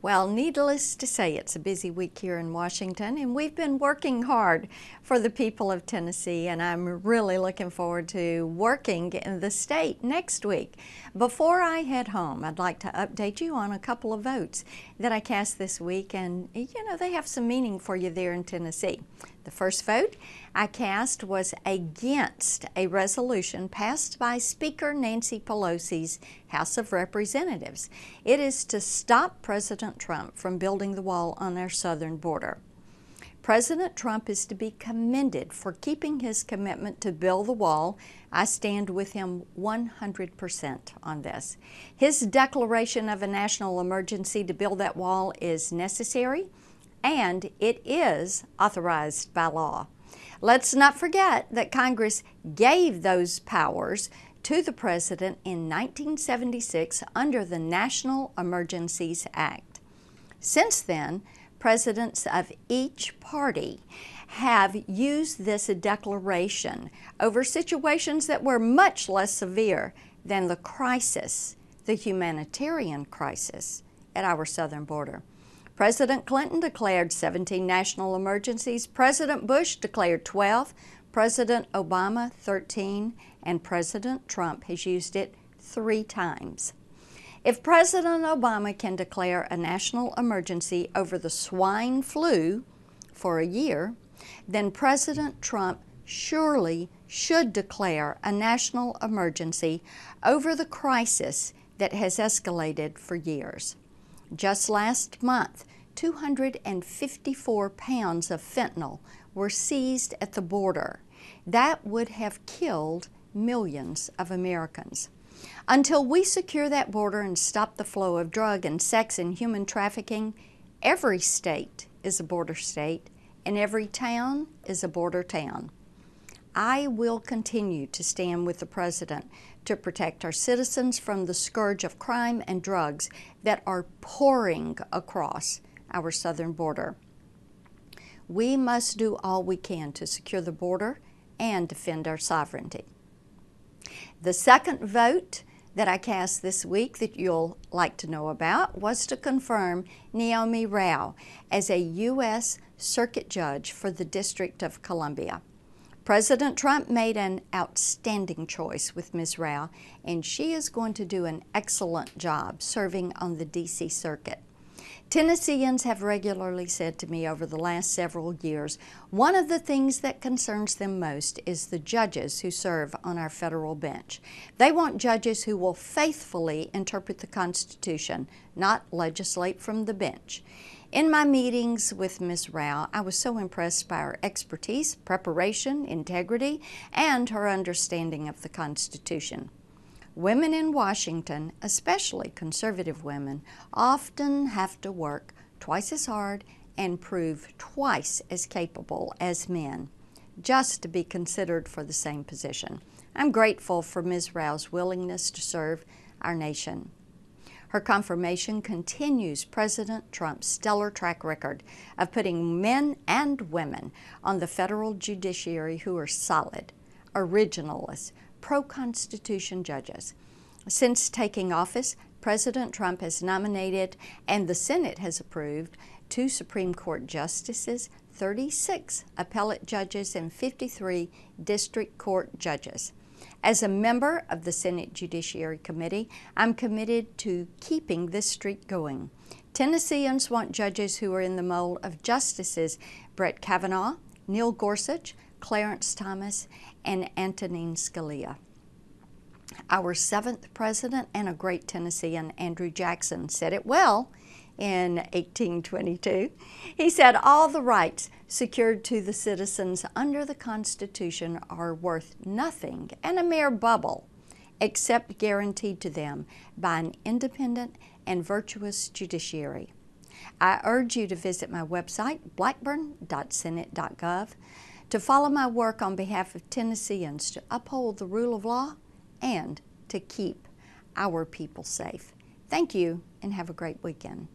Well, needless to say, it's a busy week here in Washington, and we've been working hard for the people of Tennessee, and I'm really looking forward to working in the state next week. Before I head home, I'd like to update you on a couple of votes that I cast this week, and they have some meaning for you there in Tennessee. The first vote I cast was against a resolution passed by Speaker Nancy Pelosi's House of Representatives. It is to stop President Trump from building the wall on our southern border. President Trump is to be commended for keeping his commitment to build the wall. I stand with him 100% on this. His declaration of a national emergency to build that wall is necessary, and it is authorized by law. Let's not forget that Congress gave those powers to the President in 1976 under the National Emergencies Act. Since then, presidents of each party have used this declaration over situations that were much less severe than the crisis, the humanitarian crisis at our southern border. President Clinton declared 17 national emergencies, President Bush declared 12, President Obama 13, and President Trump has used it 3 times. If President Obama can declare a national emergency over the swine flu for a year, then President Trump surely should declare a national emergency over the crisis that has escalated for years. Just last month, 254 pounds of fentanyl were seized at the border. That would have killed millions of Americans. Until we secure that border and stop the flow of drug and sex and human trafficking, every state is a border state and every town is a border town. I will continue to stand with the President to protect our citizens from the scourge of crime and drugs that are pouring across our southern border. We must do all we can to secure the border and defend our sovereignty. The second vote that I cast this week that you'll like to know about was to confirm Neomi as a U.S. Circuit Judge for the District of Columbia. President Trump made an outstanding choice with Ms. Rao, and she is going to do an excellent job serving on the D.C. Circuit. Tennesseans have regularly said to me over the last several years, one of the things that concerns them most is the judges who serve on our federal bench. They want judges who will faithfully interpret the Constitution, not legislate from the bench. In my meetings with Ms. Rao, I was so impressed by her expertise, preparation, integrity, and her understanding of the Constitution. Women in Washington, especially conservative women, often have to work twice as hard and prove twice as capable as men just to be considered for the same position. I'm grateful for Ms. Rao's willingness to serve our nation. Her confirmation continues President Trump's stellar track record of putting men and women on the federal judiciary who are solid, originalist, pro-Constitution judges. Since taking office, President Trump has nominated and the Senate has approved 2 Supreme Court justices, 36 appellate judges, and 53 district court judges. As a member of the Senate Judiciary Committee, I'm committed to keeping this streak going. Tennesseans want judges who are in the mold of Justices Brett Kavanaugh, Neil Gorsuch, Clarence Thomas, and Antonin Scalia. Our 7th president and a great Tennessean, Andrew Jackson, said it well in 1822. He said, all the rights secured to the citizens under the Constitution are worth nothing and a mere bubble, except guaranteed to them by an independent and virtuous judiciary. I urge you to visit my website, blackburn.senate.gov, to follow my work on behalf of Tennesseans to uphold the rule of law and to keep our people safe. Thank you and have a great weekend.